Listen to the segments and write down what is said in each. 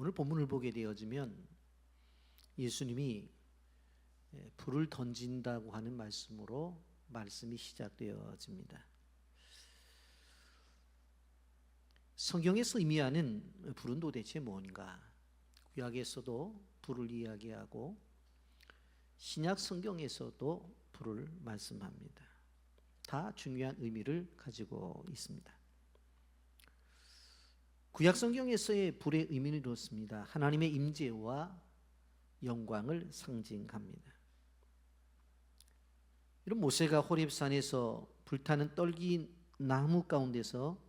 오늘 본문을 보게 되어지면 예수님이 불을 던진다고 하는 말씀으로 말씀이 시작되어집니다. 성경에서 의미하는 불은 도대체 뭔가? 구약에서도 불을 이야기하고 신약 성경에서도 불을 말씀합니다. 다 중요한 의미를 가지고 있습니다. 구약 성경에서의 불의 의미는 이렇습니다. 하나님의 임재와 영광을 상징합니다. 이런 모세가 호렙산에서 불타는 떨기 나무 가운데서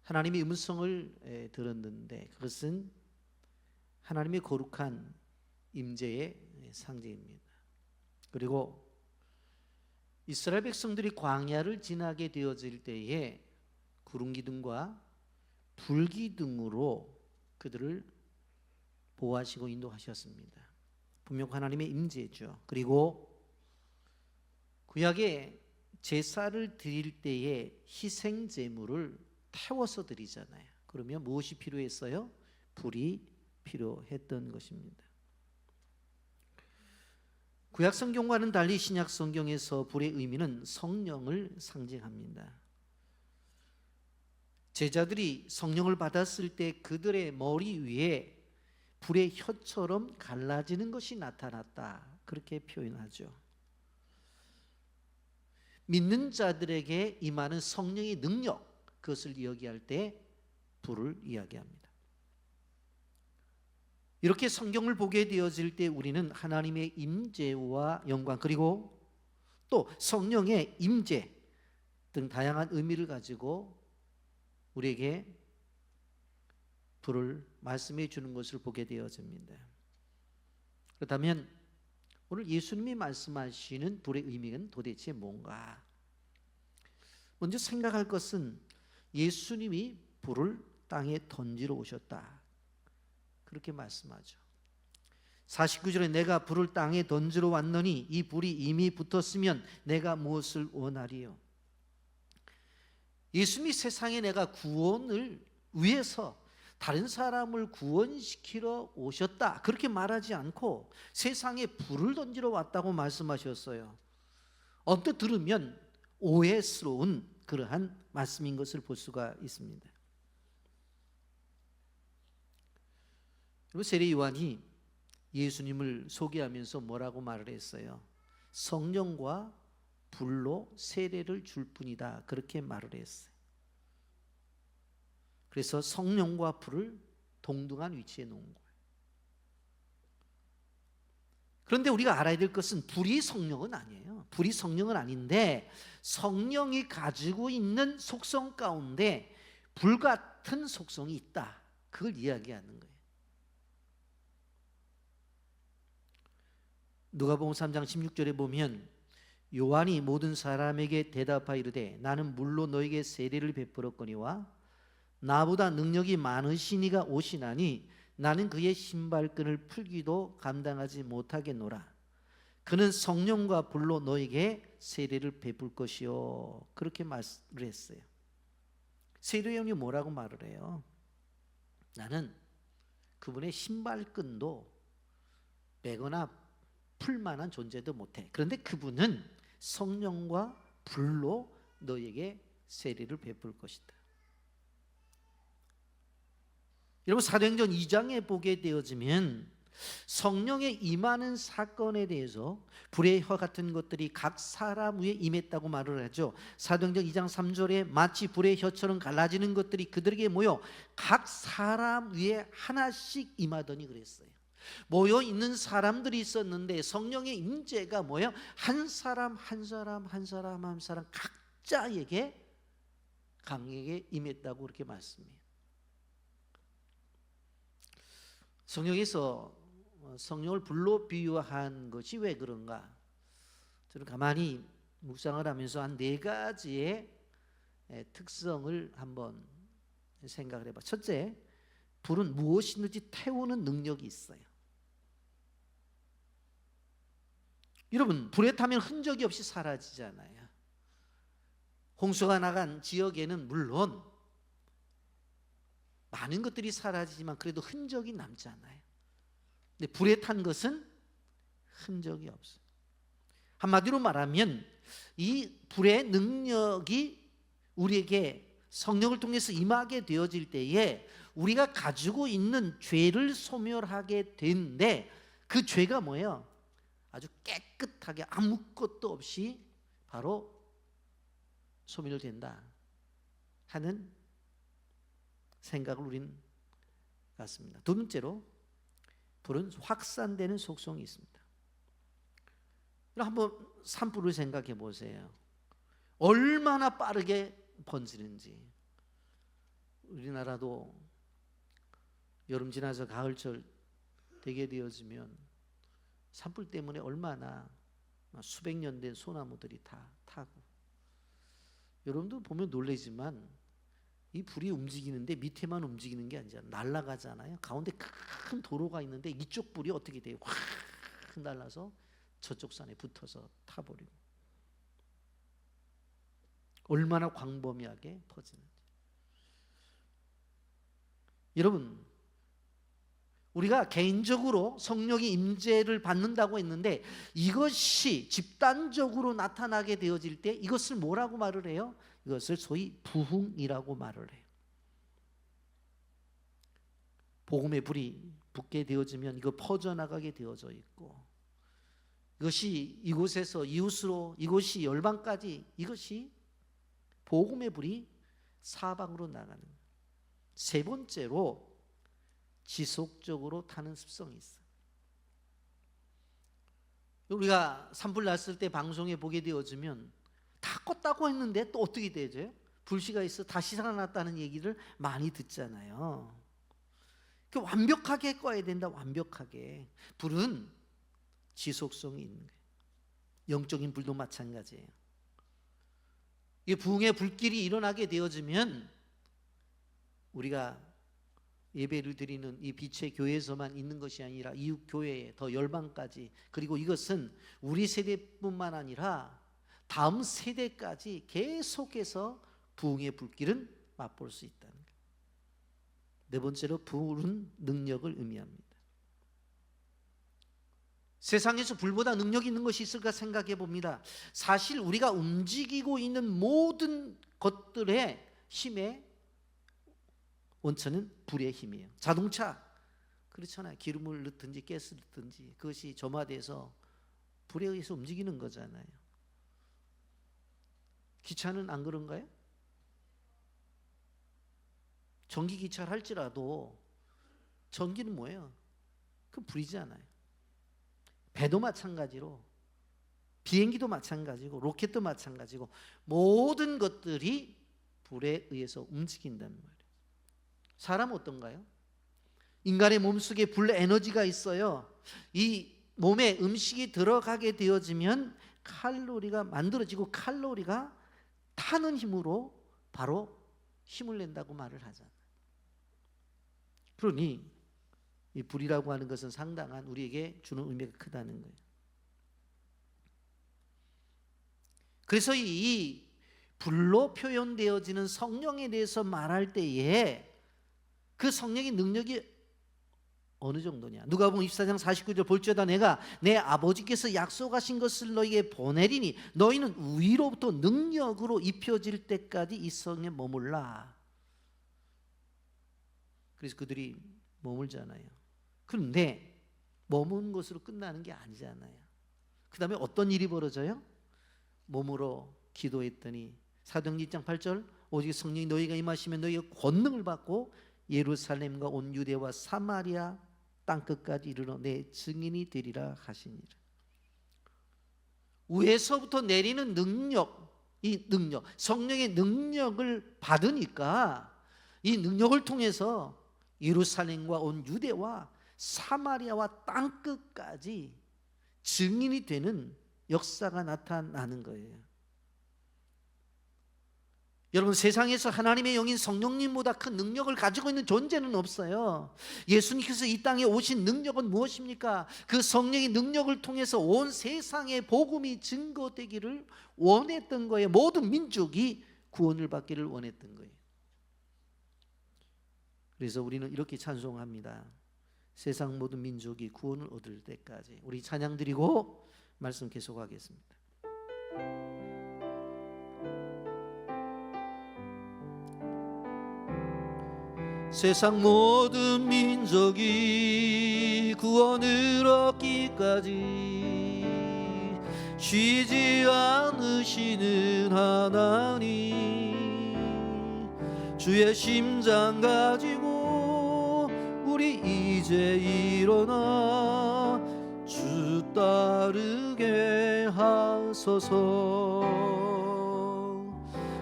하나님의 음성을 들었는데 그것은 하나님의 거룩한 임재의 상징입니다. 그리고 이스라엘 백성들이 광야를 지나게 되어질 때에 구름기둥과 불기둥으로 그들을 보호하시고 인도하셨습니다. 분명 하나님의 임재죠. 그리고 구약에 제사를 드릴 때에 희생 제물을 태워서 드리잖아요. 그러면 무엇이 필요했어요? 불이 필요했던 것입니다. 구약 성경과는 달리 신약 성경에서 불의 의미는 성령을 상징합니다. 제자들이 성령을 받았을 때 그들의 머리 위에 불의 혀처럼 갈라지는 것이 나타났다. 그렇게 표현하죠. 믿는 자들에게 임하는 성령의 능력, 그것을 이야기할 때 불을 이야기합니다. 이렇게 성경을 보게 되어질 때 우리는 하나님의 임재와 영광 그리고 또 성령의 임재 등 다양한 의미를 가지고 우리에게 불을 말씀해 주는 것을 보게 되어집니다. 그렇다면 오늘 예수님이 말씀하시는 불의 의미는 도대체 뭔가? 먼저 생각할 것은 예수님이 불을 땅에 던지러 오셨다. 그렇게 말씀하죠. 49절에 내가 불을 땅에 던지러 왔노니 이 불이 이미 붙었으면 내가 무엇을 원하리요? 예수님이 세상에 내가 구원을 위해서 다른 사람을 구원시키러 오셨다 그렇게 말하지 않고 세상에 불을 던지러 왔다고 말씀하셨어요. 언뜻 들으면 오해스러운 그러한 말씀인 것을 볼 수가 있습니다. 그리고 세례 요한이 예수님을 소개하면서 뭐라고 말을 했어요? 성령과 불로 세례를 줄 뿐이다 그렇게 말을 했어요. 그래서 성령과 불을 동등한 위치에 놓은 거예요. 그런데 우리가 알아야 될 것은 불이 성령은 아니에요. 불이 성령은 아닌데 성령이 가지고 있는 속성 가운데 불같은 속성이 있다. 그걸 이야기하는 거예요. 누가복음 3장 16절에 보면 요한이 모든 사람에게 대답하여 이르되 나는 물로 너에게 세례를 베풀었거니와 나보다 능력이 많으시니가 오시나니 나는 그의 신발끈을 풀기도 감당하지 못하겠노라. 그는 성령과 불로 너에게 세례를 베풀 것이요. 그렇게 말을 했어요. 세례 요한이 뭐라고 말을 해요? 나는 그분의 신발끈도 빼거나 풀만한 존재도 못해. 그런데 그분은 성령과 불로 너에게 세례를 베풀 것이다. 여러분 사도행전 2장에 보게 되어지면 성령의 임하는 사건에 대해서 불의 혀 같은 것들이 각 사람 위에 임했다고 말을 하죠. 사도행전 2장 3절에 마치 불의 혀처럼 갈라지는 것들이 그들에게 모여 각 사람 위에 하나씩 임하더니 그랬어요. 모여 있는 사람들이 있었는데 성령의 임재가 뭐예요? 한 사람 한 사람 한 사람 한 사람 각자에게 강하게 임했다고 그렇게 말씀해요. 성경에서 성령을 불로 비유한 것이 왜 그런가? 저는 가만히 묵상을 하면서 한 4가지의 특성을 한번 생각을 해봐. 첫째, 불은 무엇이든지 태우는 능력이 있어요. 여러분 불에 타면 흔적이 없이 사라지잖아요. 홍수가 나간 지역에는 물론 많은 것들이 사라지지만 그래도 흔적이 남잖아요. 근데 불에 탄 것은 흔적이 없어요. 한마디로 말하면 이 불의 능력이 우리에게 성령을 통해서 임하게 되어질 때에 우리가 가지고 있는 죄를 소멸하게 되는데, 그 죄가 뭐예요? 아주 깨끗하게 아무것도 없이 바로 소멸된다 하는 생각을 우리는 갖습니다. 두 번째로, 불은 확산되는 속성이 있습니다. 한번 산불을 생각해 보세요. 얼마나 빠르게 번지는지. 우리나라도 여름 지나서 가을철 되게 되어지면 산불 때문에 얼마나 수백 년 된 소나무들이 다 타고, 여러분도 보면 놀라지만 이 불이 움직이는데 밑에만 움직이는 게 아니잖아요. 날아가잖아요. 가운데 큰 도로가 있는데 이쪽 불이 어떻게 돼요? 확 날아서 저쪽 산에 붙어서 타버리고, 얼마나 광범위하게 퍼지는지. 여러분, 우리가 개인적으로 성령의 임재를 받는다고 했는데 이것이 집단적으로 나타나게 되어질 때 이것을 뭐라고 말을 해요? 이것을 소위 부흥이라고 말을 해요. 복음의 불이 붙게 되어지면 이거 퍼져나가게 되어져 있고, 이것이 이곳에서 이웃으로, 이곳이 열방까지, 이것이 복음의 불이 사방으로 나가는 거예요. 세 번째로, 지속적으로 타는 습성이 있어요. 우리가 산불 났을 때 방송에 보게 되어지면 다 껐다고 했는데 또 어떻게 되죠? 불씨가 있어 다시 살아났다는 얘기를 많이 듣잖아요. 완벽하게 꺼야 된다. 완벽하게. 불은 지속성이 있는 거예요. 영적인 불도 마찬가지예요. 이 부흥의 불길이 일어나게 되어지면 우리가 예배를 드리는 이 빛의 교회에서만 있는 것이 아니라 이웃 교회에, 더 열방까지, 그리고 이것은 우리 세대뿐만 아니라 다음 세대까지 계속해서 부흥의 불길은 맛볼 수 있다는 거예요. 네 번째로, 불은 능력을 의미합니다. 세상에서 불보다 능력이 있는 것이 있을까 생각해 봅니다. 사실 우리가 움직이고 있는 모든 것들의 힘의 원천은 불의 힘이에요. 자동차 그렇잖아요. 기름을 넣든지 가스를 넣든지 그것이 점화돼서 불에 의해서 움직이는 거잖아요. 기차는 안 그런가요? 전기기차를 할지라도 전기는 뭐예요? 그 불이잖아요. 배도 마찬가지로, 비행기도 마찬가지고, 로켓도 마찬가지고, 모든 것들이 불에 의해서 움직인단 말이에요. 사람은 어떤가요? 인간의 몸속에 불 에너지가 있어요. 이 몸에 음식이 들어가게 되어지면 칼로리가 만들어지고, 칼로리가 타는 힘으로 바로 힘을 낸다고 말을 하잖아요. 그러니 이 불이라고 하는 것은 상당한 우리에게 주는 의미가 크다는 거예요. 그래서 이 불로 표현되어지는 성령에 대해서 말할 때에 그 성령의 능력이 어느 정도냐? 누가복음 24장 49절, 볼지어다 내가 내 아버지께서 약속하신 것을 너희에게 보내리니 너희는 위로부터 능력으로 입혀질 때까지 이 성에 머물라. 그래서 그들이 머물잖아요. 그런데 머무는 것으로 끝나는 게 아니잖아요. 그 다음에 어떤 일이 벌어져요? 몸으로 기도했더니 사도행전 1장 8절, 오직 성령이 너희가 임하시면 너희가 권능을 받고 예루살렘과 온 유대와 사마리아 땅끝까지 이르러 내 증인이 되리라 하시니라. 위에서부터 내리는 능력, 이 능력, 성령의 능력을 받으니까 이 능력을 통해서 예루살렘과 온 유대와 사마리아와 땅끝까지 증인이 되는 역사가 나타나는 거예요. 여러분, 세상에서 하나님의 영인 성령님보다 큰 능력을 가지고 있는 존재는 없어요. 예수님께서 이 땅에 오신 능력은 무엇입니까? 그 성령의 능력을 통해서 온 세상에 복음이 증거되기를 원했던 거예요. 모든 민족이 구원을 받기를 원했던 거예요. 그래서 우리는 이렇게 찬송합니다. 세상 모든 민족이 구원을 얻을 때까지. 우리 찬양 드리고 말씀 계속하겠습니다. 세상 모든 민족이 구원을 얻기까지 쉬지 않으시는 하나님, 주의 심장 가지고 우리 이제 일어나 주 따르게 하소서.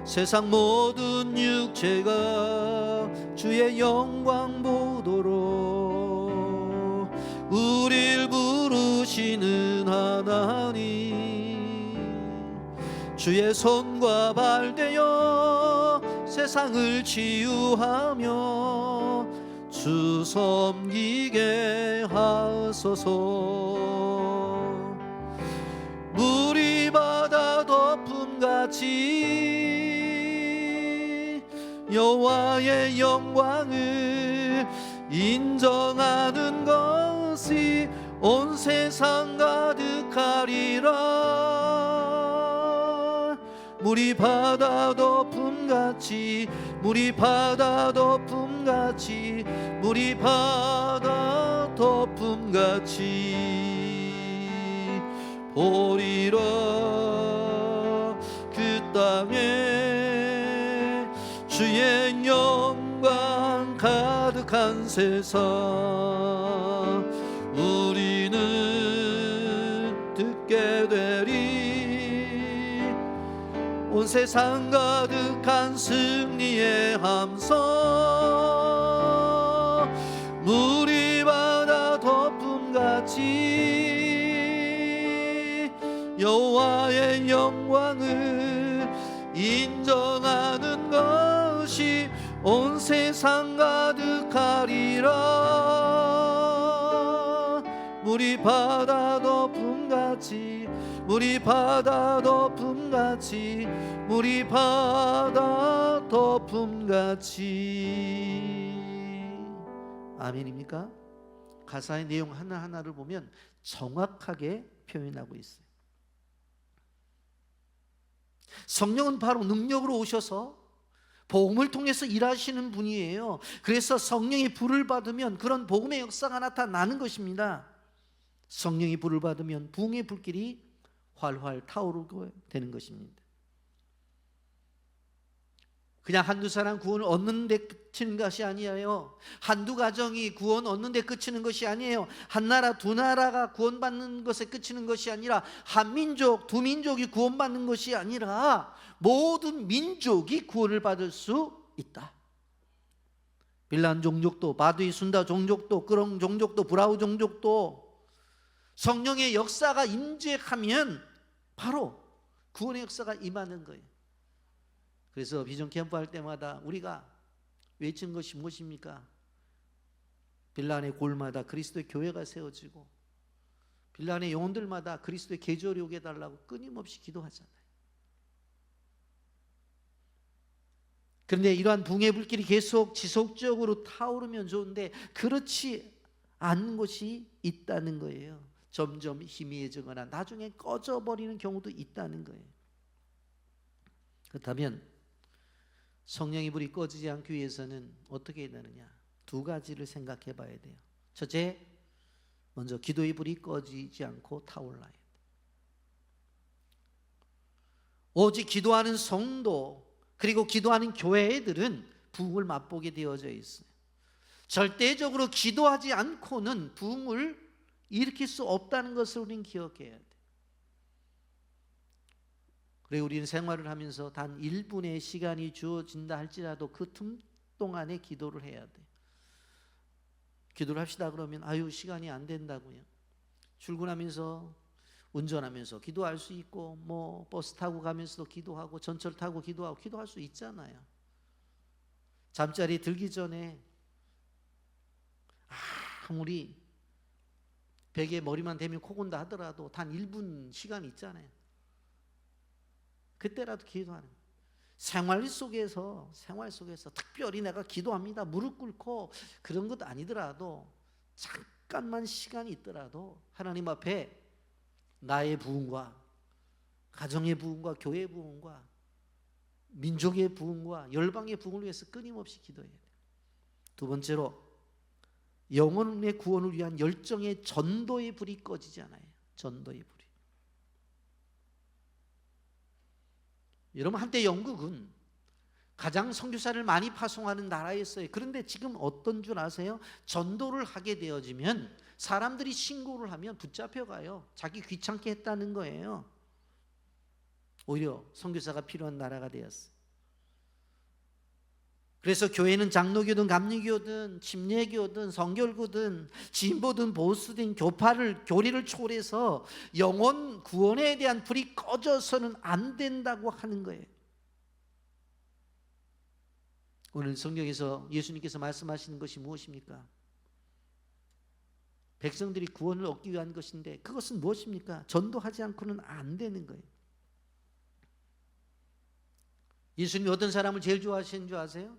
세상 모든 육체가 주의 영광 보도록 우릴 부르시는 하나님, 주의 손과 발 되어 세상을 치유하며 주 섬기게 하소서. 물이 바다 덮음같이 여호와의 영광을 인정하는 것이 온 세상 가득하리라. 물이 바다 덮음같이, 물이 바다 덮음같이, 물이 바다 덮음같이 보리라. 그 땅에 주의 영광 가득한 세상, 우리는 듣게 되리. 온 세상 가득한 승리의 함성, 물이 바다 덮음같이 여호와의 영광을 인정하는 것이 온 세상 가득하리라. 물이 바다 덮음같이, 물이 바다 덮음같이, 물이 바다 덮음같이. 아멘입니까? 가사의 내용 하나하나를 보면 정확하게 표현하고 있어요. 성령은 바로 능력으로 오셔서 복음을 통해서 일하시는 분이에요. 그래서 성령이 불을 받으면 그런 복음의 역사가 나타나는 것입니다. 성령이 불을 받으면 부흥의 불길이 활활 타오르게 되는 것입니다. 그냥 한두 사람 구원을 얻는 데 그치는 것이 아니에요. 한두 가정이 구원 얻는 데 그치는 것이 아니에요. 한 나라 두 나라가 구원받는 것에 그치는 것이 아니라 한 민족 두 민족이 구원받는 것이 아니라 모든 민족이 구원을 받을 수 있다. 빌란 종족도, 바두이 순다 종족도, 끄렁 종족도, 브라우 종족도 성령의 역사가 임재하면 바로 구원의 역사가 임하는 거예요. 그래서 비전 캠프 할 때마다 우리가 외치는 것이 무엇입니까? 빌란의 골마다 그리스도의 교회가 세워지고 빌란의 영혼들마다 그리스도의 계절이 오게 달라고 끊임없이 기도하잖아요. 그런데 이러한 붕의 불길이 계속 지속적으로 타오르면 좋은데 그렇지 않는 것이 있다는 거예요. 점점 희미해지거나 나중에 꺼져버리는 경우도 있다는 거예요. 그렇다면 성령의 불이 꺼지지 않기 위해서는 어떻게 해야 되느냐? 두 가지를 생각해 봐야 돼요. 첫째, 먼저 기도의 불이 꺼지지 않고 타올라야 돼요. 오직 기도하는 성도 그리고 기도하는 교회들은 부흥을 맛보게 되어져 있어요. 절대적으로 기도하지 않고는 부흥을 일으킬 수 없다는 것을 우리는 기억해야 돼요. 그리고 우리는 생활을 하면서 단 1분의 시간이 주어진다 할지라도 그 틈 동안에 기도를 해야 돼요. 기도를 합시다 그러면 아유 시간이 안 된다고요. 출근하면서 운전하면서 기도할 수 있고 뭐 버스 타고 가면서도 기도하고 전철 타고 기도하고 기도할 수 있잖아요. 잠자리 들기 전에 아무리 베개에 머리만 대면 코 건다 하더라도 단 1분 시간이 있잖아요. 그때라도 기도하는 거예요. 생활 속에서 특별히 내가 기도합니다, 무릎 꿇고 그런 것 아니더라도 잠깐만 시간이 있더라도 하나님 앞에 나의 부흥과 가정의 부흥과 교회의 부흥과 민족의 부흥과 열방의 부흥을 위해서 끊임없이 기도해야 돼요. 두 번째로 영혼의 구원을 위한 열정의 전도의 불이 꺼지지 않아요. 전도의 불이. 여러분, 한때 영국은 가장 선교사를 많이 파송하는 나라였어요. 그런데 지금 어떤 줄 아세요? 전도를 하게 되어지면 사람들이 신고를 하면 붙잡혀가요. 자기 귀찮게 했다는 거예요. 오히려 선교사가 필요한 나라가 되었어요. 그래서 교회는 장로교든 감리교든 침례교든 성결교든 진보든 보수든 교리를 초월해서 영혼 구원에 대한 불이 꺼져서는 안 된다고 하는 거예요. 오늘 성경에서 예수님께서 말씀하시는 것이 무엇입니까? 백성들이 구원을 얻기 위한 것인데 그것은 무엇입니까? 전도하지 않고는 안 되는 거예요. 예수님이 어떤 사람을 제일 좋아하시는 줄 아세요?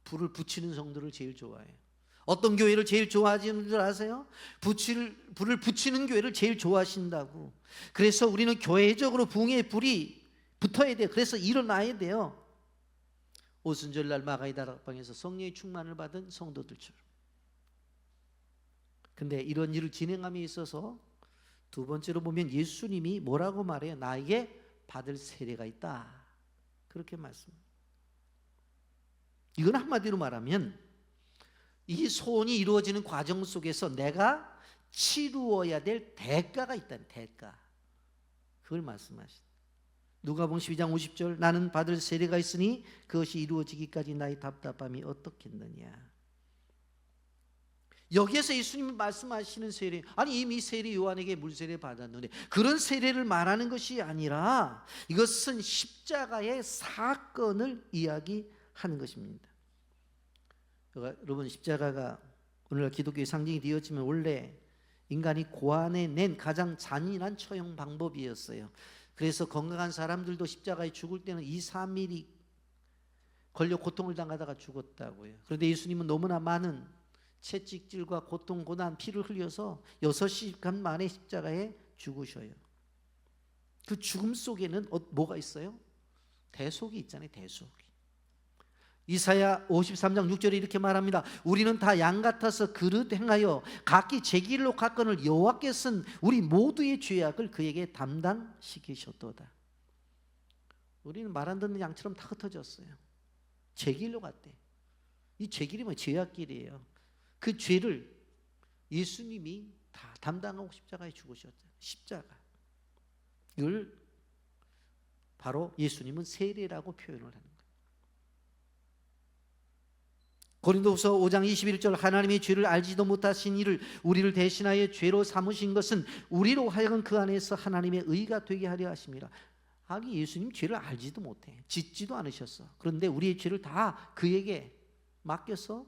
불을 붙이는 성도를 제일 좋아해요. 어떤 교회를 제일 좋아하시는 줄 아세요? 불을 붙이는 교회를 제일 좋아하신다고. 그래서 우리는 교회적으로 부흥의 불이 붙어야 돼요. 그래서 일어나야 돼요. 오순절날 마가의 다락방에서 성령의 충만을 받은 성도들처럼. 근데 이런 일을 진행함에 있어서 두 번째로 보면 예수님이 뭐라고 말해요? 나에게 받을 세례가 있다, 그렇게 말씀합니다. 이건 한마디로 말하면 이 소원이 이루어지는 과정 속에서 내가 치루어야 될 대가가 있다는, 대가, 그걸 말씀하시다. 누가복음 12장 50절, 나는 받을 세례가 있으니 그것이 이루어지기까지 나의 답답함이 어떻겠느냐. 여기에서 예수님이 말씀하시는 세례, 아니 이미 세례 요한에게 물세례 받았는데 그런 세례를 말하는 것이 아니라 이것은 십자가의 사건을 이야기하는 것입니다. 여러분, 십자가가 오늘날 기독교의 상징이 되었지만 원래 인간이 고안에 낸 가장 잔인한 처형 방법이었어요. 그래서 건강한 사람들도 십자가에 죽을 때는 2, 3일이 걸려 고통을 당하다가 죽었다고요. 그런데 예수님은 너무나 많은 채찍질과 고통, 고난, 피를 흘려서 6시간 만에 십자가에 죽으셔요. 그 죽음 속에는 뭐가 있어요? 대속이 있잖아요. 대속이. 이사야 53장 6절에 이렇게 말합니다. 우리는 다 양 같아서 그릇 행하여 각기 제 길로 갔거늘 여호와께서는 우리 모두의 죄악을 그에게 담당시키셨도다. 우리는 말 안 듣는 양처럼 다 흩어졌어요. 제 길로 갔대. 이 제 길이 뭐 죄악길이에요. 그 죄를 예수님이 다 담당하고 십자가에 죽으셨어요. 십자가. 이걸 바로 예수님은 세례라고 표현을 하는 거예요. 고린도후서 5장 21절, 하나님의 죄를 알지도 못하신 이를 우리를 대신하여 죄로 삼으신 것은 우리로 하여금 그 안에서 하나님의 의가 되게 하려 하심이라. 아니, 예수님 죄를 알지도 못해, 짓지도 않으셨어. 그런데 우리의 죄를 다 그에게 맡겨서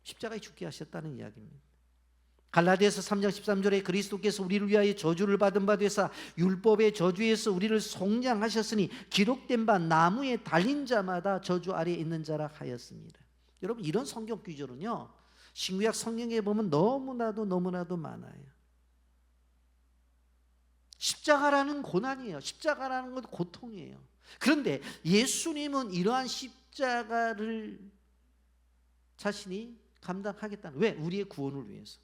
십자가에 죽게 하셨다는 이야기입니다. 갈라디아서 3장 13절에 그리스도께서 우리를 위하여 저주를 받은 바 되사 율법의 저주에서 우리를 속량하셨으니 기록된 바 나무에 달린 자마다 저주 아래에 있는 자라 하였습니다. 여러분, 이런 성경 구절은요 신구약 성경에 보면 너무나도 많아요. 십자가라는 고난이에요. 십자가라는 건 고통이에요. 그런데 예수님은 이러한 십자가를 자신이 감당하겠다는, 왜? 우리의 구원을 위해서.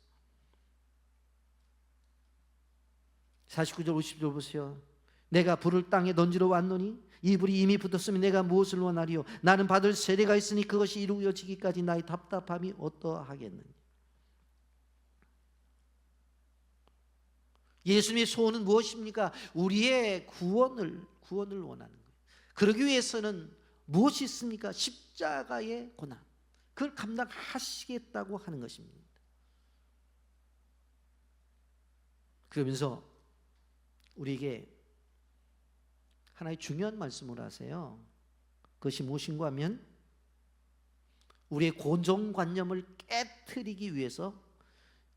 49절 50절 보세요. 내가 불을 땅에 던지러 왔노니 이 불이 이미 붙었으면 내가 무엇을 원하리요? 나는 받을 세례가 있으니 그것이 이루어지기까지 나의 답답함이 어떠하겠느냐. 예수님의 소원은 무엇입니까? 우리의 구원을 원하는 거예요. 그러기 위해서는 무엇이 있습니까? 십자가의 고난, 그걸 감당하시겠다고 하는 것입니다. 그러면서 우리에게 하나의 중요한 말씀을 하세요. 그것이 무엇인가 하면 우리의 고정관념을 깨트리기 위해서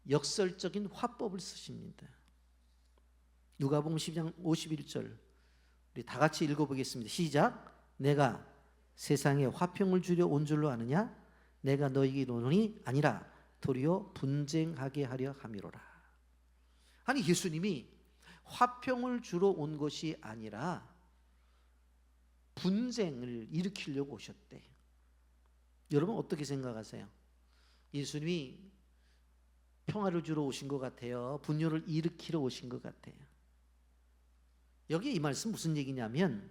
역설적인 화법을 쓰십니다. 누가복음 10장 51절, 우리 다 같이 읽어보겠습니다. 시작. 내가 세상에 화평을 주려 온 줄로 아느냐? 내가 너희에게 이르노니 아니라 도리어 분쟁하게 하려 함이로라. 아니, 예수님이 화평을 주러 온 것이 아니라 분쟁을 일으키려고 오셨대. 여러분 어떻게 생각하세요? 예수님이 평화를 주러 오신 것 같아요? 분열을 일으키러 오신 것 같아요? 여기 이 말씀 무슨 얘기냐면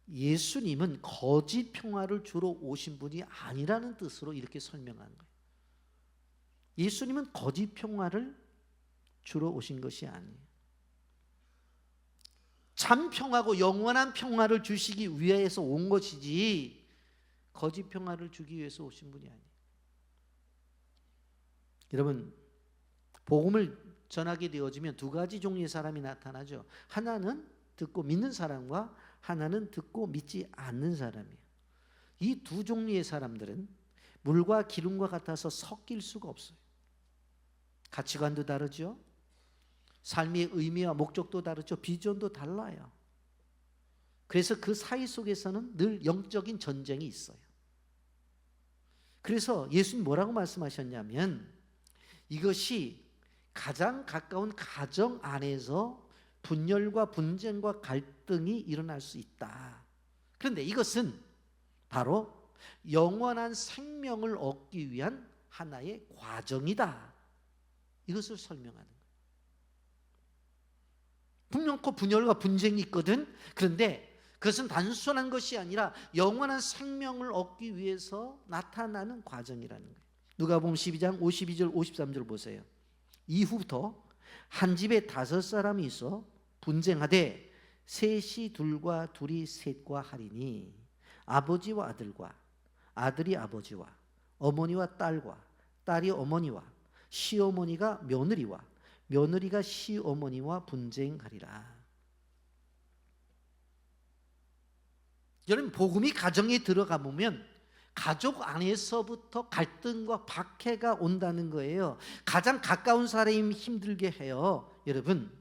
예수님은 거짓 평화를 주러 오신 분이 아니라는 뜻으로 이렇게 설명한 거예요. 예수님은 거짓 평화를 주러 오신 것이 아니에요. 참 평화고 영원한 평화를 주시기 위해서 온 것이지 거짓 평화를 주기 위해서 오신 분이 아니에요. 여러분, 복음을 전하게 되어지면 두 가지 종류의 사람이 나타나죠. 하나는 듣고 믿는 사람과 하나는 듣고 믿지 않는 사람이에요. 이 두 종류의 사람들은 물과 기름과 같아서 섞일 수가 없어요. 가치관도 다르죠. 삶의 의미와 목적도 다르죠. 비전도 달라요. 그래서 그 사이 속에서는 늘 영적인 전쟁이 있어요. 그래서 예수님 뭐라고 말씀하셨냐면 이것이 가장 가까운 가정 안에서 분열과 분쟁과 갈등이 일어날 수 있다. 그런데 이것은 바로 영원한 생명을 얻기 위한 하나의 과정이다. 이것을 설명하는 거예요. 분명코 분열과 분쟁이 있거든. 그런데 그것은 단순한 것이 아니라 영원한 생명을 얻기 위해서 나타나는 과정이라는 거예요. 누가복음 12장 52절 53절 보세요. 이후부터 한 집에 5사람이 있어 분쟁하되 셋이 둘과 둘이 셋과 하리니 아버지와 아들과 아들이 아버지와 어머니와 딸과 딸이 어머니와 시어머니가 며느리와 며느리가 시어머니와 분쟁하리라. 여러분, 복음이 가정에 들어가 보면 가족 안에서부터 갈등과 박해가 온다는 거예요. 가장 가까운 사람이 힘들게 해요. 여러분,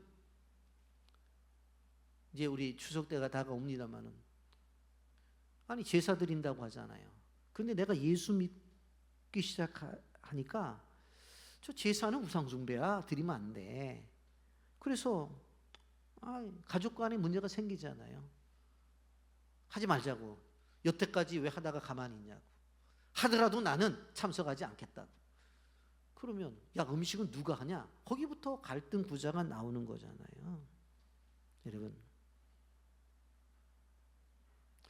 이제 우리 추석 때가 다가옵니다만은 아니 제사 드린다고 하잖아요. 근데 내가 예수 믿기 시작하니까 저 제사는 우상숭배야, 드리면 안 돼. 그래서 가족 간에 문제가 생기잖아요. 하지 말자고. 여태까지 왜 하다가 가만히 있냐고. 하더라도 나는 참석하지 않겠다고. 그러면 야, 음식은 누가 하냐? 거기부터 갈등 부자가 나오는 거잖아요. 여러분,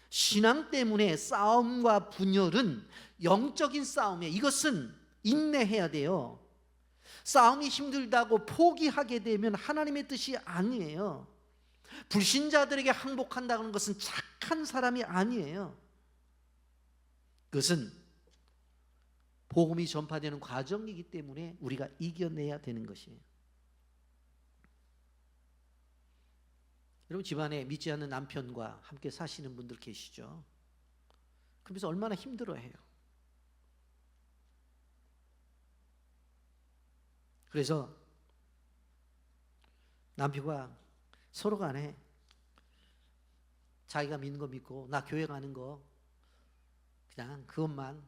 신앙 때문에 싸움과 분열은 영적인 싸움이에요. 이것은 인내해야 돼요. 싸움이 힘들다고 포기하게 되면 하나님의 뜻이 아니에요. 불신자들에게 항복한다는 것은 착한 사람이 아니에요. 그것은 복음이 전파되는 과정이기 때문에 우리가 이겨내야 되는 것이에요. 여러분, 집안에 믿지 않는 남편과 함께 사시는 분들 계시죠? 그러면서 얼마나 힘들어해요. 그래서 남편과 서로 간에 자기가 믿는 거 믿고 나 교회 가는 거 그냥 그것만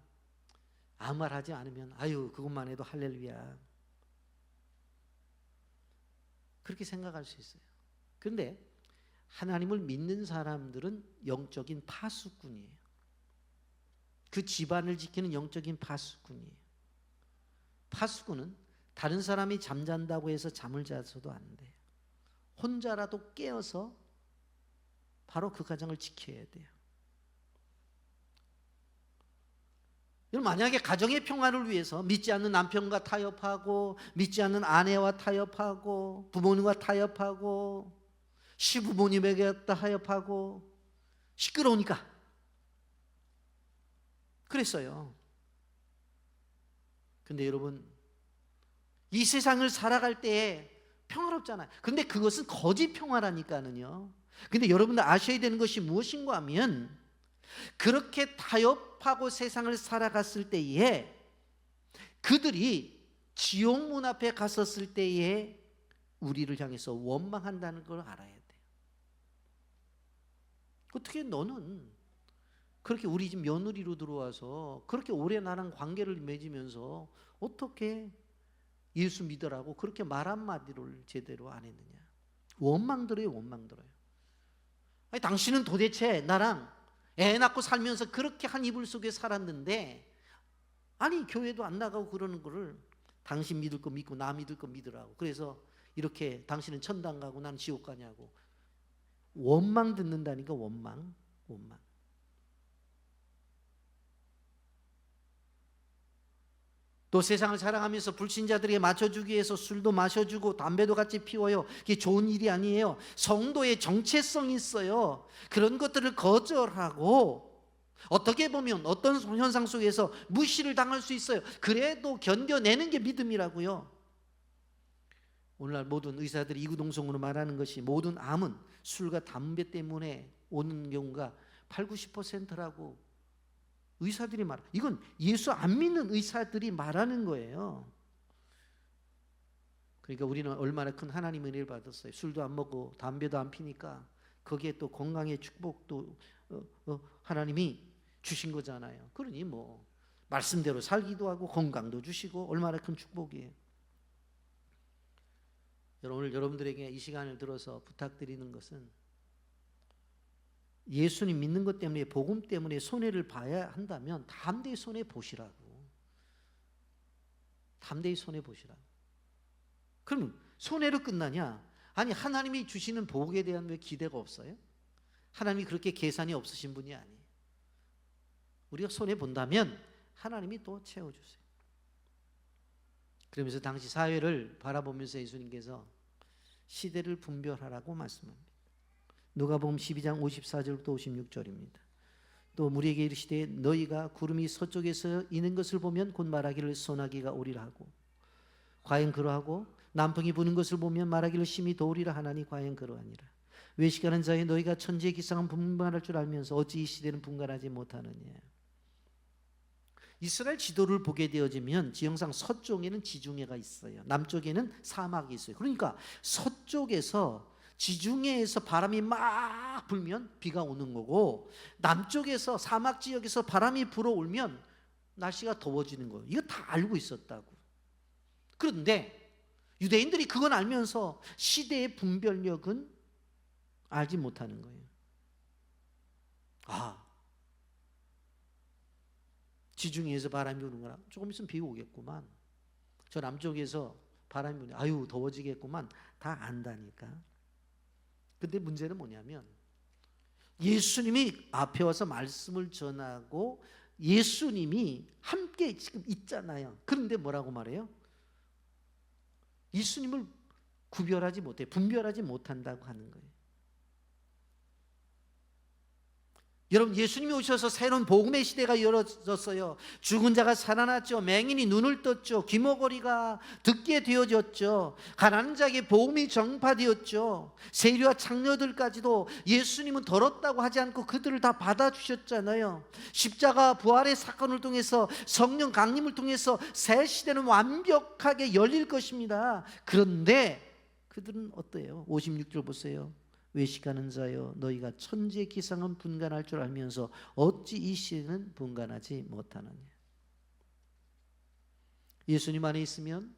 아무 말 하지 않으면 아유 그것만 해도 할렐루야, 그렇게 생각할 수 있어요. 그런데 하나님을 믿는 사람들은 영적인 파수꾼이에요. 그 집안을 지키는 영적인 파수꾼이에요. 파수꾼은 다른 사람이 잠잔다고 해서 잠을 자서도 안 돼요. 혼자라도 깨어서 바로 그 가정을 지켜야 돼요. 여러분, 만약에 가정의 평화를 위해서 믿지 않는 남편과 타협하고 믿지 않는 아내와 타협하고 부모님과 타협하고 시부모님에게 타협하고 시끄러우니까 그랬어요. 근데 여러분, 이 세상을 살아갈 때에 평화롭잖아요. 근데 그것은 거짓 평화라니까는요. 근데 여러분들 아셔야 되는 것이 무엇인가 하면 그렇게 타협하고 세상을 살아갔을 때에 그들이 지옥 문 앞에 갔었을 때에 우리를 향해서 원망한다는 걸 알아야 돼요. 어떻게 너는 그렇게 우리 집 며느리로 들어와서 그렇게 오래 나랑 관계를 맺으면서 어떻게 예수 믿으라고 그렇게 말 한마디를 제대로 안 했느냐. 원망 들어요. 원망 들어요. 아니, 당신은 도대체 나랑 애 낳고 살면서 그렇게 한 이불 속에 살았는데, 아니 교회도 안 나가고 그러는 거를 당신 믿을 거 믿고 나 믿을 거 믿으라고, 그래서 이렇게 당신은 천당 가고 나는 지옥 가냐고. 원망 듣는다니까. 원망. 또 세상을 사랑하면서 불신자들에게 맞춰주기 위해서 술도 마셔주고 담배도 같이 피워요. 그게 좋은 일이 아니에요. 성도의 정체성이 있어요. 그런 것들을 거절하고, 어떻게 보면 어떤 현상 속에서 무시를 당할 수 있어요. 그래도 견뎌내는 게 믿음이라고요. 오늘날 모든 의사들이 이구동성으로 말하는 것이, 모든 암은 술과 담배 때문에 오는 경우가 80-90%라고 의사들이 말. 이건 예수 안 믿는 의사들이 말하는 거예요. 그러니까 우리는 얼마나 큰 하나님의 은혜를 받았어요. 술도 안 먹고 담배도 안 피니까 거기에 또 건강의 축복도 하나님이 주신 거잖아요. 그러니 뭐 말씀대로 살기도 하고 건강도 주시고 얼마나 큰 축복이에요. 오늘 여러분들에게 이 시간을 들어서 부탁드리는 것은, 예수님 믿는 것 때문에, 복음 때문에 손해를 봐야 한다면 담대히 손해 보시라고. 담대히 손해 보시라고. 그럼 손해로 끝나냐? 아니, 하나님이 주시는 복에 대한 왜 기대가 없어요? 하나님이 그렇게 계산이 없으신 분이 아니에요. 우리가 손해 본다면 하나님이 또 채워주세요. 그러면서 당시 사회를 바라보면서 예수님께서 시대를 분별하라고 말씀합니다. 누가복음 12장 54절부터 56절입니다. 또 무리에게 이르시되 너희가 구름이 서쪽에서 이는 것을 보면 곧 말하기를 소나기가 오리라 하고, 과연 그러하고 남풍이 부는 것을 보면 말하기를 심히 더우리라 하나니 과연 그러하니라. 외식하는 자에 너희가 천지의 기상은 분간할 줄 알면서 어찌 이 시대는 분간하지 못하느냐. 이스라엘 지도를 보게 되어지면 지형상 서쪽에는 지중해가 있어요. 남쪽에는 사막이 있어요. 그러니까 서쪽에서 지중해에서 바람이 막 불면 비가 오는 거고, 남쪽에서 사막 지역에서 바람이 불어오면 날씨가 더워지는 거예요. 이거 다 알고 있었다고. 그런데 유대인들이 그건 알면서 시대의 분별력은 알지 못하는 거예요. 지중해에서 바람이 부는 거라 조금 있으면 비 오겠구만. 저 남쪽에서 바람이 부네, 아유 더워지겠구만. 다 안다니까. 근데 문제는 뭐냐면, 예수님이 앞에 와서 말씀을 전하고 예수님이 함께 지금 있잖아요. 그런데 뭐라고 말해요? 예수님을 구별하지 못해, 분별하지 못한다고 하는 거예요. 여러분, 예수님이 오셔서 새로운 복음의 시대가 열어졌어요. 죽은 자가 살아났죠. 맹인이 눈을 떴죠. 귀머거리가 듣게 되어졌죠. 가난한 자에게 복음이 전파되었죠. 세리와 창녀들까지도 예수님은 더럽다고 하지 않고 그들을 다 받아주셨잖아요. 십자가 부활의 사건을 통해서, 성령 강림을 통해서 새 시대는 완벽하게 열릴 것입니다. 그런데 그들은 어때요? 56절 보세요. 외식하는 자여 너희가 천지의 기상은 분간할 줄 알면서 어찌 이 시대는 분간하지 못하느냐. 예수님 안에 있으면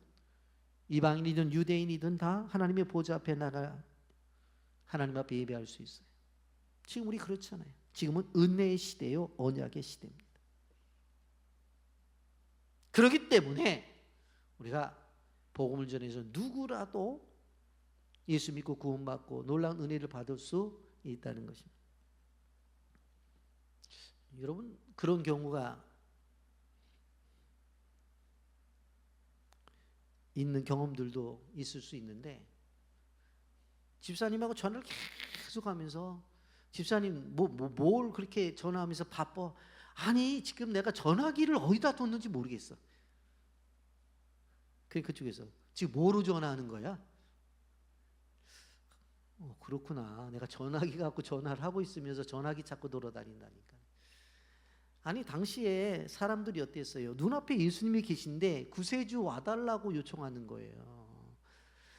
이방인이든 유대인이든 다 하나님의 보좌 앞에 나가 하나님 앞에 예배할 수 있어요. 지금 우리 그렇잖아요. 지금은 은혜의 시대요, 언약의 시대입니다. 그렇기 때문에 우리가 복음을 전해서 누구라도 예수 믿고 구원받고 놀라운 은혜를 받을 수 있다는 것입니다. 여러분, 그런 경우가 있는 경험들도 있을 수 있는데, 집사님하고 전화를 계속 하면서, 집사님 뭘 그렇게 전화하면서 바빠? 아니 지금 내가 전화기를 어디다 뒀는지 모르겠어. 그쪽에서 지금 뭐로 전화하는 거야? 그렇구나. 내가 전화기 갖고 전화를 하고 있으면서 전화기 찾고 돌아다닌다니까. 아니 당시에 사람들이 어땠어요? 눈앞에 예수님이 계신데 구세주 와달라고 요청하는 거예요.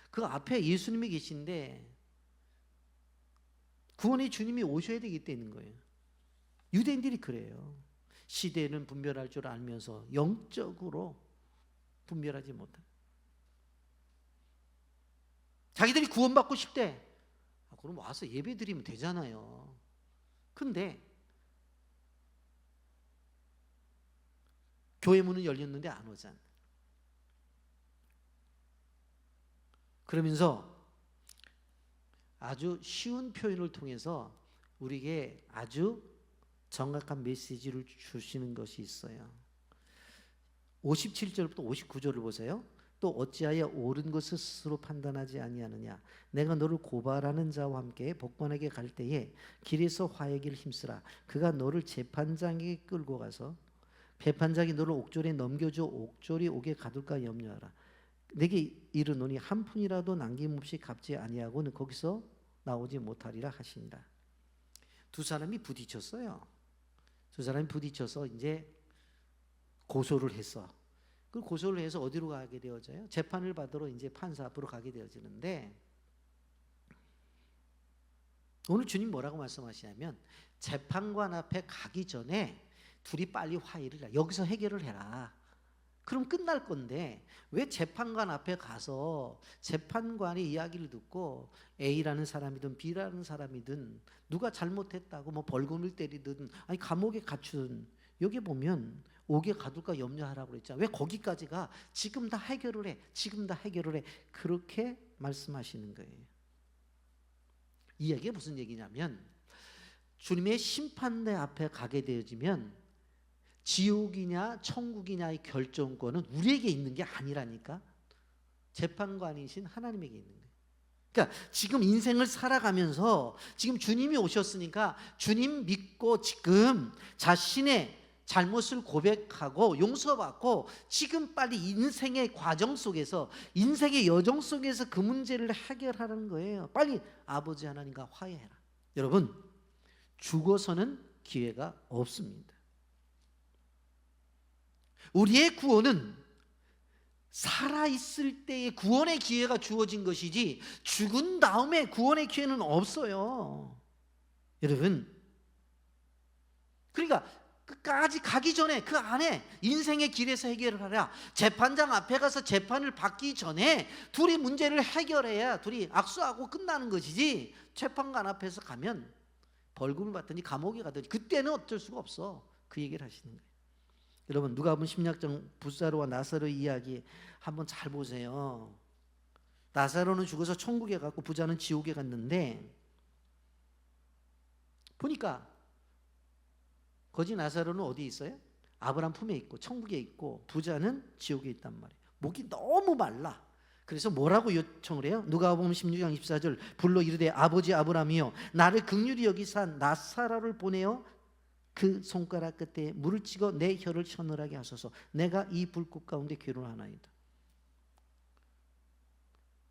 그 앞에 예수님이 계신데 구원의 주님이 오셔야 되기 때문인 거예요. 유대인들이 그래요. 시대는 분별할 줄 알면서 영적으로 분별하지 못해. 자기들이 구원받고 싶대. 그럼 와서 예배 드리면 되잖아요. 근데 교회 문은 열렸는데 안 오잖아. 그러면서 아주 쉬운 표현을 통해서 우리에게 아주 정확한 메시지를 주시는 것이 있어요. 57절부터 59절을 보세요. 또 어찌하여 옳은 것을 스스로 판단하지 아니하느냐. 내가 너를 고발하는 자와 함께 법관에게 갈 때에 길에서 화해기를 힘쓰라. 그가 너를 재판장에게 끌고 가서 재판장이 너를 옥졸에 넘겨줘 옥졸이 옥에 가둘까 염려하라. 내게 이르노니 한 푼이라도 남김없이 갚지 아니하고는 거기서 나오지 못하리라 하시니라. 두 사람이 부딪혔어요. 두 사람이 부딪혀서 이제 고소를 했어. 그 고소를 해서 어디로 가게 되어져요? 재판을 받으러 이제 판사 앞으로 가게 되어지는데, 오늘 주님 뭐라고 말씀하시냐면 재판관 앞에 가기 전에 둘이 빨리 화해를 해. 여기서 해결을 해라. 그럼 끝날 건데 왜 재판관 앞에 가서 재판관의 이야기를 듣고 A라는 사람이든 B라는 사람이든 누가 잘못했다고 뭐 벌금을 때리든 아니 감옥에 갇힌, 여기 보면 옥에 가둘까 염려하라고 그랬잖아요. 왜 거기까지 가? 지금 다 해결을 해. 지금 다 해결을 해. 그렇게 말씀하시는 거예요. 이 얘기가 무슨 얘기냐면 주님의 심판대 앞에 가게 되어지면 지옥이냐 천국이냐의 결정권은 우리에게 있는 게 아니라니까. 재판관이신 하나님에게 있는 거예요. 그러니까 지금 인생을 살아가면서 지금 주님이 오셨으니까 주님 믿고 지금 자신의 잘못을 고백하고 용서받고 지금 빨리 인생의 과정 속에서 인생의 여정 속에서 그 문제를 해결하라는 거예요. 빨리 아버지 하나님과 화해해라. 여러분, 죽어서는 기회가 없습니다. 우리의 구원은 살아있을 때의 구원의 기회가 주어진 것이지 죽은 다음에 구원의 기회는 없어요. 여러분, 그러니까 끝까지 가기 전에 그 안에 인생의 길에서 해결을 하라. 재판장 앞에 가서 재판을 받기 전에 둘이 문제를 해결해야 둘이 악수하고 끝나는 것이지, 재판관 앞에서 가면 벌금을 받더니 감옥에 가더니 그때는 어쩔 수가 없어. 그 얘기를 하시는 거예요. 여러분, 누가복음 16장 부사로와 나사로의 이야기 한번 잘 보세요. 나사로는 죽어서 천국에 갔고 부자는 지옥에 갔는데, 보니까 거지 나사로는 어디 있어요? 아브라함 품에 있고 천국에 있고 부자는 지옥에 있단 말이에요. 목이 너무 말라. 그래서 뭐라고 요청을 해요? 누가복음 16장 24절 불러 이르되 아버지 아브라함이여 나를 긍휼히 여기사 나사로를 보내어 그 손가락 끝에 물을 찍어 내 혀를 서늘하게 하소서. 내가 이 불꽃 가운데 괴로워하나이다.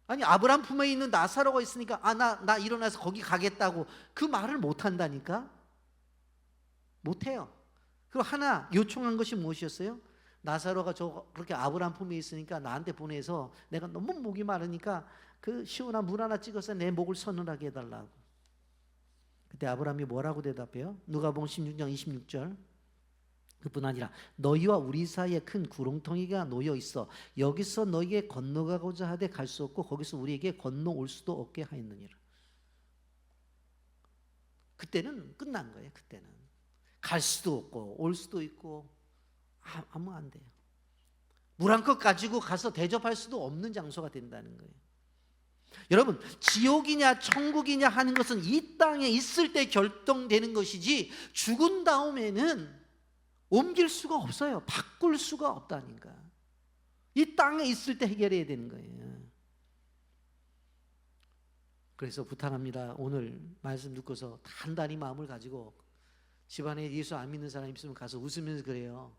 아니, 아브라함 품에 있는 나사로가 있으니까 나 일어나서 거기 가겠다고 그 말을 못한다니까. 못해요. 그리고 하나 요청한 것이 무엇이었어요? 나사로가 그렇게 아브라함 품에 있으니까 나한테 보내서 내가 너무 목이 마르니까 그 시원한 물 하나 찍어서 내 목을 서늘하게 해달라고. 그때 아브라함이 뭐라고 대답해요? 누가복음 16장 26절 그뿐 아니라 너희와 우리 사이에 큰 구렁텅이가 놓여 있어 여기서 너희에게 건너가고자 하되 갈 수 없고 거기서 우리에게 건너올 수도 없게 하였느니라. 그때는 끝난 거예요. 그때는 갈 수도 없고 올 수도 있고 아무 안 돼요. 물 한 컵 가지고 가서 대접할 수도 없는 장소가 된다는 거예요. 여러분, 지옥이냐 천국이냐 하는 것은 이 땅에 있을 때 결정되는 것이지 죽은 다음에는 옮길 수가 없어요. 바꿀 수가 없다니까. 이 땅에 있을 때 해결해야 되는 거예요. 그래서 부탁합니다. 오늘 말씀 듣고서 단단히 마음을 가지고 집안에 예수 안 믿는 사람 있으면 가서 웃으면서 그래요.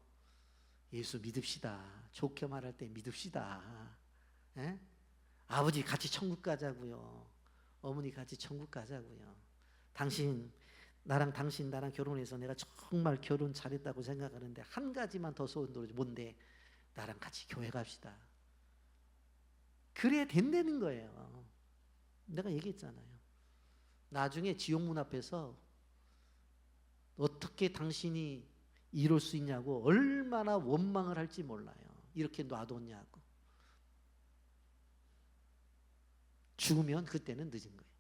예수 믿읍시다. 좋게 말할 때 믿읍시다. 에? 아버지 같이 천국 가자고요. 어머니 같이 천국 가자고요. 당신 나랑 결혼해서 내가 정말 결혼 잘했다고 생각하는데 한 가지만 더 소원 들어줘. 뭔데? 나랑 같이 교회 갑시다. 그래야 된다는 거예요. 내가 얘기했잖아요. 나중에 지옥문 앞에서 어떻게 당신이 이룰 수 있냐고 얼마나 원망을 할지 몰라요. 이렇게 놔뒀냐고. 죽으면 그때는 늦은 거예요.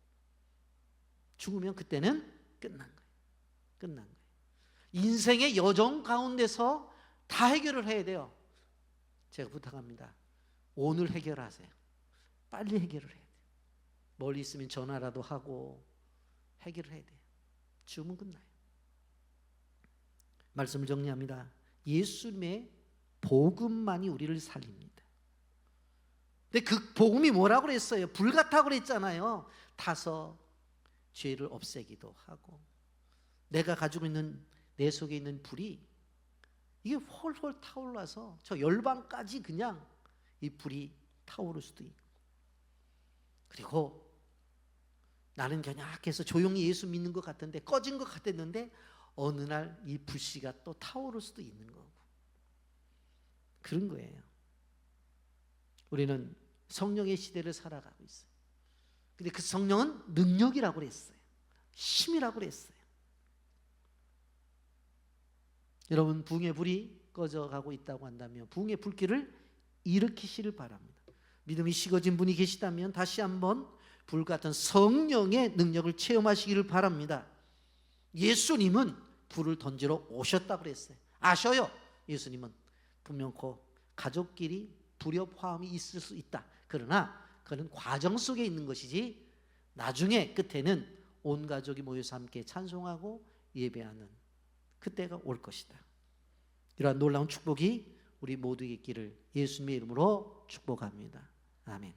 죽으면 그때는 끝난 거예요. 끝난 거예요. 인생의 여정 가운데서 다 해결을 해야 돼요. 제가 부탁합니다. 오늘 해결하세요. 빨리 해결을 해야 돼요. 멀리 있으면 전화라도 하고 해결을 해야 돼요. 죽으면 끝나요. 말씀을 정리합니다. 예수님의 복음만이 우리를 살립니다. 근데 그 복음이 뭐라고 그랬어요? 불 같다고 그랬잖아요. 타서 죄를 없애기도 하고, 내가 가지고 있는 내 속에 있는 불이 이게 홀홀 타올라서 저 열방까지 그냥 이 불이 타오를 수도 있고, 그리고 나는 연약해서 조용히 예수 믿는 것 같은데, 꺼진 것 같았는데 어느 날 이 불씨가 또 타오를 수도 있는 거고, 그런 거예요. 우리는 성령의 시대를 살아가고 있어요. 근데 그 성령은 능력이라고 그랬어요. 힘이라고 그랬어요. 여러분, 부흥의 불이 꺼져가고 있다고 한다면 부흥의 불길을 일으키시를 바랍니다. 믿음이 식어진 분이 계시다면 다시 한번 불같은 성령의 능력을 체험하시기를 바랍니다. 예수님은 불을 던지러 오셨다고 그랬어요. 아셔요. 예수님은 분명코 가족끼리 불협화음이 있을 수 있다. 그러나 그는 과정 속에 있는 것이지 나중에 끝에는 온 가족이 모여서 함께 찬송하고 예배하는 그때가 올 것이다. 이러한 놀라운 축복이 우리 모두에게 있기를 예수님의 이름으로 축복합니다. 아멘.